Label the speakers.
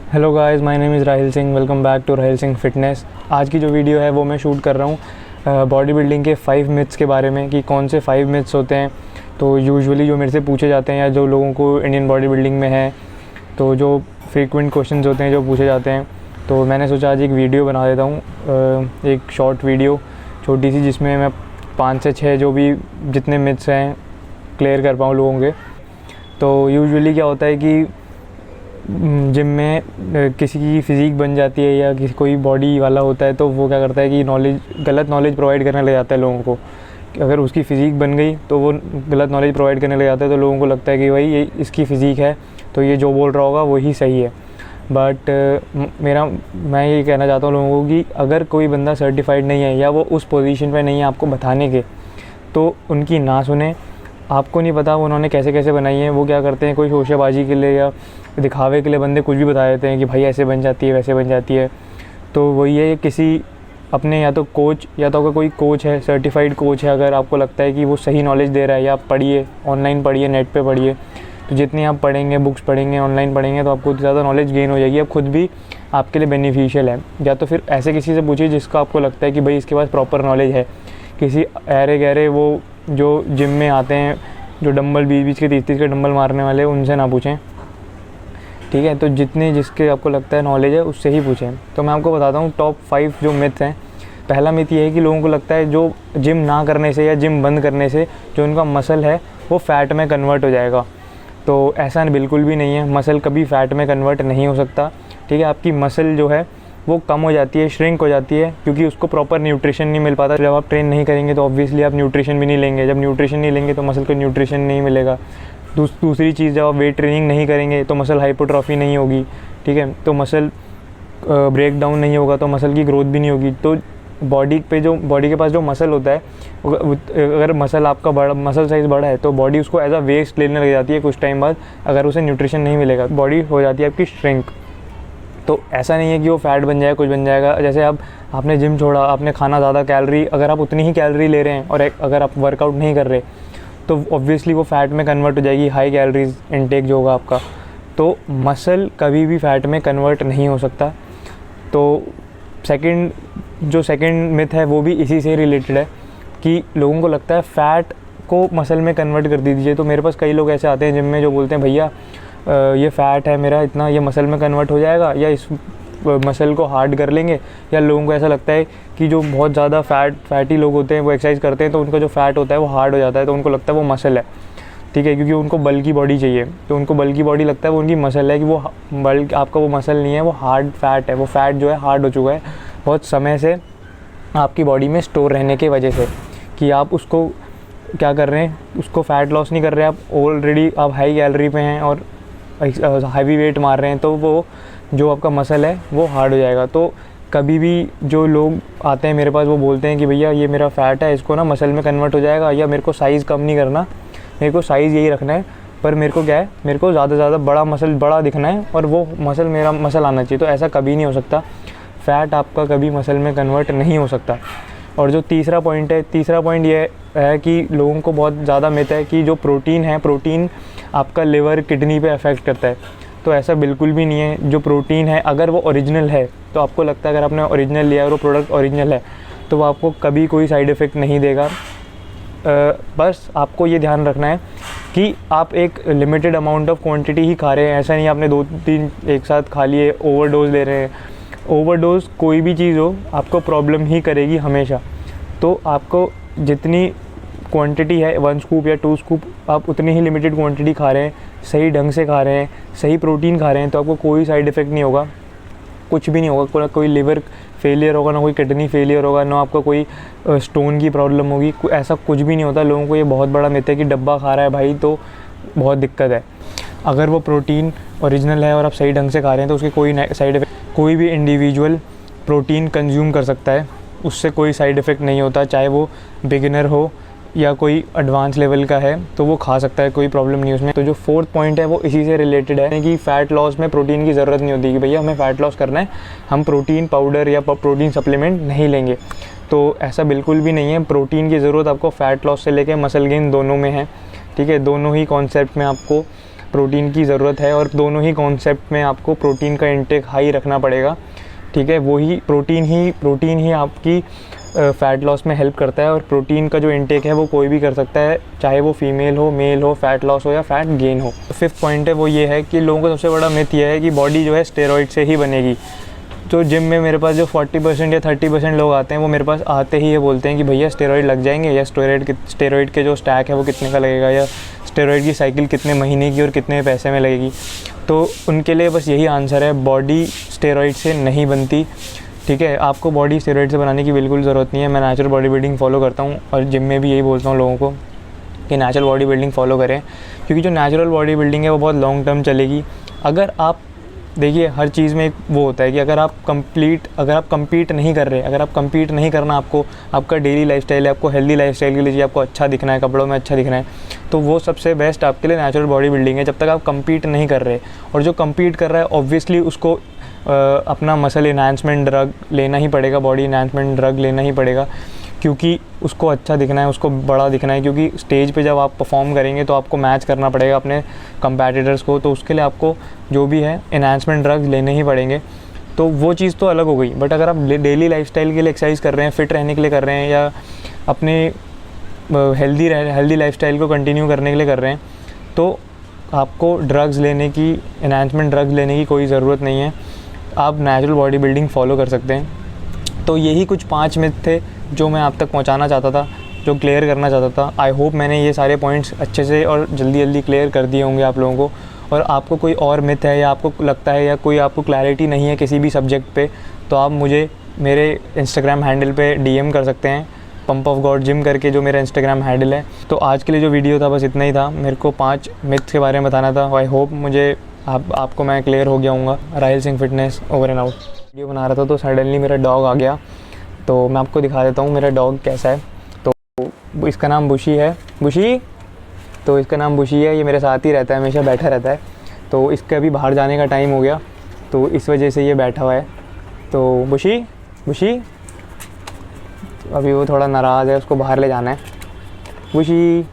Speaker 1: Hello guys, my name is Rahil Singh. Welcome back to Rahil Singh fitness. आज की जो वीडियो है वो मैं शूट कर रहा हूँ बॉडी बिल्डिंग के 5 मिथ्स के बारे में, कि कौन से 5 मिथ्स होते हैं। तो यूजुअली जो मेरे से पूछे जाते हैं या जो लोगों को इंडियन बॉडी बिल्डिंग में है, तो जो फ्रीक्वेंट क्वेश्चंस होते हैं जो पूछे जाते हैं, तो मैंने सोचा आज एक वीडियो बना देता हूँ, एक शॉर्ट वीडियो छोटी सी, जिसमें मैं 5 से 6 जो भी जितने मिथ्स हैं क्लियर कर पाऊँ लोगों के। तो यूजुअली क्या होता है कि जिम में किसी की फ़िज़ीक बन जाती है या किसी कोई बॉडी वाला होता है, तो वो क्या करता है कि गलत नॉलेज प्रोवाइड करने लग जाता है लोगों को। अगर उसकी फ़िज़ीक बन गई तो वो गलत नॉलेज प्रोवाइड करने लग जाता है, तो लोगों को लगता है कि भाई ये इसकी फ़िज़ीक है तो ये जो बोल रहा होगा वही सही है। बट मैं ये कहना चाहता हूँ लोगों को कि अगर कोई बंदा सर्टिफाइड नहीं है या वो उस पोजीशन पे नहीं है आपको बताने के, तो उनकी ना सुने। आपको नहीं पता उन्होंने कैसे कैसे बनाई है। वो क्या करते हैं, कोई शोशेबाजी के लिए या दिखावे के लिए बंदे कुछ भी बता देते हैं कि भाई ऐसे बन जाती है, वैसे बन जाती है। तो वही है, किसी अपने या तो कोच, या तो अगर कोई कोच है, सर्टिफाइड कोच है, अगर आपको लगता है कि वो सही नॉलेज दे रहा है, या आप पढ़िए, ऑनलाइन पढ़िए, नेट पे पढ़िए। तो जितनी आप पढ़ेंगे, बुक्स पढ़ेंगे, ऑनलान पढ़ेंगे, तो आपको ज़्यादा नॉलेज गेन हो जाएगी। अब खुद भी आपके लिए बेनिफिशियल है। या तो फिर ऐसे किसी से पूछिए जिसका आपको लगता है कि भाई इसके पास प्रॉपर नॉलेज है। किसी अरे गहरे वो जो जिम में आते हैं, जो डंबल 20-20 के 30-30 के डंबल मारने वाले, उनसे ना पूछें, ठीक है। तो जितने जिसके आपको लगता है नॉलेज है उससे ही पूछें। तो मैं आपको बताता हूँ टॉप 5 जो मिथ हैं। पहला मिथ ये है कि लोगों को लगता है जो जिम ना करने से या जिम बंद करने से जो उनका मसल है वो फ़ैट में कन्वर्ट हो जाएगा। तो ऐसा बिल्कुल भी नहीं है। मसल कभी फ़ैट में कन्वर्ट नहीं हो सकता, ठीक है। आपकी मसल जो है वो कम हो जाती है, श्रिंक हो जाती है, क्योंकि उसको प्रॉपर न्यूट्रिशन नहीं मिल पाता। जब आप ट्रेन नहीं करेंगे तो ऑब्वियसली आप न्यूट्रिशन भी नहीं लेंगे। जब न्यूट्रिशन नहीं लेंगे तो मसल को न्यूट्रिशन नहीं मिलेगा। दूसरी चीज़, जब आप वेट ट्रेनिंग नहीं करेंगे तो मसल हाइपोट्रॉफी नहीं होगी, ठीक है। तो मसल ब्रेक डाउन नहीं होगा, तो मसल की ग्रोथ भी नहीं होगी। तो बॉडी के पास जो मसल होता है, अगर मसल साइज़ बड़ा है तो बॉडी उसको एज अ वेस्ट लेने लग जाती है कुछ टाइम बाद। अगर उसे न्यूट्रिशन नहीं मिलेगा, बॉडी हो जाती है आपकी श्रिंक। तो ऐसा नहीं है कि वो फैट बन जाएगा, कुछ बन जाएगा। जैसे आपने जिम छोड़ा, आपने खाना ज़्यादा कैलोरी, अगर आप उतनी ही कैलोरी ले रहे हैं और अगर आप वर्कआउट नहीं कर रहे, तो ऑब्वियसली वो फ़ैट में कन्वर्ट हो जाएगी, हाई कैलोरीज इनटेक जो होगा आपका। तो मसल कभी भी फ़ैट में कन्वर्ट नहीं हो सकता। तो सेकंड मिथ है वो भी इसी से रिलेटेड है, कि लोगों को लगता है फ़ैट को मसल में कन्वर्ट कर दीजिए। तो मेरे पास कई लोग ऐसे आते हैं जिम में जो बोलते हैं भैया ये फ़ैट है मेरा इतना, ये मसल में कन्वर्ट हो जाएगा, या इस मसल को हार्ड कर लेंगे। या लोगों को ऐसा लगता है कि जो बहुत ज़्यादा फैटी लोग होते हैं वो एक्सरसाइज करते हैं तो उनका जो फ़ैट होता है वो हार्ड हो जाता है, तो उनको लगता है वो मसल है, ठीक है, क्योंकि उनको बल की बॉडी चाहिए। तो उनको बल की बॉडी लगता है वो उनकी मसल है, कि वो बल आपका वो मसल नहीं है, वो हार्ड फैट है। वो फैट जो है हार्ड हो चुका है बहुत समय से आपकी बॉडी में स्टोर रहने की वजह से, कि आप उसको क्या कर रहे हैं, उसको फ़ैट लॉस नहीं कर रहे, आप ऑलरेडी आप हाई कैलोरी पे हैं और हैवी वेट मार रहे हैं, तो वो जो आपका मसल है वो हार्ड हो जाएगा। तो कभी भी जो लोग आते हैं मेरे पास, वो बोलते हैं कि भैया ये मेरा फ़ैट है, इसको ना मसल में कन्वर्ट हो जाएगा, या मेरे को साइज़ कम नहीं करना, मेरे को साइज़ यही रखना है, पर मेरे को क्या है, मेरे को ज़्यादा से ज़्यादा बड़ा मसल बड़ा दिखना है और वो मसल मेरा मसल आना चाहिए। तो ऐसा कभी नहीं हो सकता। फ़ैट आपका कभी मसल में कन्वर्ट नहीं हो सकता। और जो तीसरा पॉइंट ये है कि लोगों को बहुत ज़्यादा मिथ है कि जो प्रोटीन आपका लिवर किडनी पे अफेक्ट करता है। तो ऐसा बिल्कुल भी नहीं है। जो प्रोटीन है अगर वो ओरिजिनल है, तो आपको लगता है अगर आपने ओरिजिनल लिया और वो प्रोडक्ट ओरिजिनल है तो वो आपको कभी कोई साइड इफ़ेक्ट नहीं देगा। बस आपको ये ध्यान रखना है कि आप एक लिमिटेड अमाउंट ऑफ क्वांटिटी ही खा रहे हैं। ऐसा नहीं आपने 2-3 एक साथ खा लिए, ओवरडोज ले रहे हैं। ओवरडोज कोई भी चीज़ हो आपको प्रॉब्लम ही करेगी हमेशा। तो आपको जितनी क्वांटिटी है 1 स्कूप या 2 स्कूप, आप उतनी ही लिमिटेड क्वांटिटी खा रहे हैं, सही ढंग से खा रहे हैं, सही प्रोटीन खा रहे हैं, तो आपको कोई साइड इफ़ेक्ट नहीं होगा, कुछ भी नहीं होगा। कोई लिवर फेलियर होगा, ना कोई किडनी फेलियर होगा, ना आपका कोई स्टोन की प्रॉब्लम होगी, ऐसा कुछ भी नहीं होता। लोगों को ये बहुत बड़ा मिथ है कि डब्बा खा रहा है भाई तो बहुत दिक्कत है। अगर वो प्रोटीन ओरिजिनल है और आप सही ढंग से खा रहे हैं तो उसके कोई साइड इफ़ेक्ट, कोई भी इंडिविजुअल प्रोटीन कंज्यूम कर सकता है, उससे कोई साइड इफ़ेक्ट नहीं होता। चाहे वो बिगिनर हो या कोई एडवांस लेवल का है, तो वो खा सकता है, कोई प्रॉब्लम नहीं उसमें। तो जो 4th पॉइंट है वो इसी से रिलेटेड है कि फ़ैट लॉस में प्रोटीन की ज़रूरत नहीं होती, कि भैया हमें फ़ैट लॉस करना है, हम प्रोटीन पाउडर या प्रोटीन सप्लीमेंट नहीं लेंगे। तो ऐसा बिल्कुल भी नहीं है। प्रोटीन की ज़रूरत आपको फ़ैट लॉस से लेकर मसल गेन दोनों में है, ठीक है। दोनों ही कॉन्सेप्ट में आपको प्रोटीन की ज़रूरत है और दोनों ही कॉन्सेप्ट में आपको प्रोटीन का इंटेक हाई रखना पड़ेगा, ठीक है। वही प्रोटीन ही आपकी फ़ैट लॉस में हेल्प करता है और प्रोटीन का जो इंटेक है वो कोई भी कर सकता है, चाहे वो फीमेल हो, मेल हो, फ़ैट लॉस हो या फ़ैट गेन हो। फिफ्थ पॉइंट है वो ये है कि लोगों का सबसे बड़ा मिथ ये है कि बॉडी जो है स्टेरॉइड से ही बनेगी। तो जिम में मेरे पास जो 40% या 30% लोग आते हैं वो मेरे पास आते ही ये बोलते हैं कि भैया स्टेरॉइड लग जाएंगे, या स्टेरॉइड के जो स्टैक है वो कितने का लगेगा, या स्टेरॉइड की साइकिल कितने महीने की और कितने पैसे में लगेगी। तो उनके लिए बस यही आंसर है, बॉडी स्टेरॉइड से नहीं बनती, ठीक है। आपको बॉडी स्टेरॉइड से बनाने की बिल्कुल ज़रूरत नहीं है। मैं नेचुरल बॉडी बिल्डिंग फॉलो करता हूँ और जिम में भी यही बोलता हूँ लोगों को कि नेचुरल बॉडी बिल्डिंग फॉलो करें, क्योंकि जो नेचुरल बॉडी बिल्डिंग है वो बहुत लॉन्ग टर्म चलेगी। अगर आप देखिए, हर चीज़ में एक वो होता है कि अगर आप कंपीट नहीं कर रहे, अगर आप कंपीट नहीं करना, आपको आपका डेली लाइफस्टाइल है, आपको हेल्दी लाइफस्टाइल के लिए आपको अच्छा दिखना है, कपड़ों में अच्छा दिखना है, तो वो सबसे बेस्ट आपके लिए नेचुरल बॉडी बिल्डिंग है, जब तक आप कंपीट नहीं कर रहे। और जो कंपीट कर रहा है ऑब्वियसली उसको अपना मसल इन्हांसमेंट ड्रग लेना ही पड़ेगा, बॉडी इन्हांसमेंट ड्रग लेना ही पड़ेगा, क्योंकि उसको अच्छा दिखना है, उसको बड़ा दिखना है। क्योंकि स्टेज पे जब आप परफॉर्म करेंगे तो आपको मैच करना पड़ेगा अपने कंपैटिटर्स को, तो उसके लिए आपको जो भी है इन्हांसमेंट ड्रग्स लेने ही पड़ेंगे। तो वो चीज़ तो अलग हो गई। बट अगर आप डेली लाइफस्टाइल के लिए एक्सरसाइज कर रहे हैं, फिट रहने के लिए कर रहे हैं, या अपने हेल्दी लाइफस्टाइल को कंटिन्यू करने के लिए कर रहे हैं, तो आपको ड्रग्स लेने की, इन्हांसमेंट ड्रग्स लेने की कोई ज़रूरत नहीं है। आप नेचुरल बॉडी बिल्डिंग फॉलो कर सकते हैं। तो यही कुछ 5 मिथ थे जो मैं आप तक पहुंचाना चाहता था, जो क्लियर करना चाहता था। आई होप मैंने ये सारे पॉइंट्स अच्छे से और जल्दी क्लियर कर दिए होंगे आप लोगों को। और आपको कोई और मिथ है, या आपको लगता है, या कोई आपको क्लैरिटी नहीं है किसी भी सब्जेक्ट पे, तो आप मुझे मेरे इंस्टाग्राम हैंडल पे DM कर सकते हैं, पंप ऑफ गॉड जिम करके जो मेरा इंस्टाग्राम हैंडल है। तो आज के लिए जो वीडियो था बस इतना ही था। मेरे को 5 मिथ्स के बारे में बताना था। आई होप आपको मैं क्लियर हो गया हूँगा। Rahil Singh fitness over and out. Video बना रहा था तो सडनली मेरा डॉग आ गया, तो मैं आपको दिखा देता हूँ मेरा डॉग कैसा है। तो इसका नाम बुशी है, बुशी, तो इसका नाम बुशी है। ये मेरे साथ ही रहता है, हमेशा बैठा रहता है। तो इसका अभी बाहर जाने का टाइम हो गया, तो इस वजह से ये बैठा हुआ है। तो बुशी अभी वो थोड़ा नाराज़ है, उसको बाहर ले जाना है। बुशी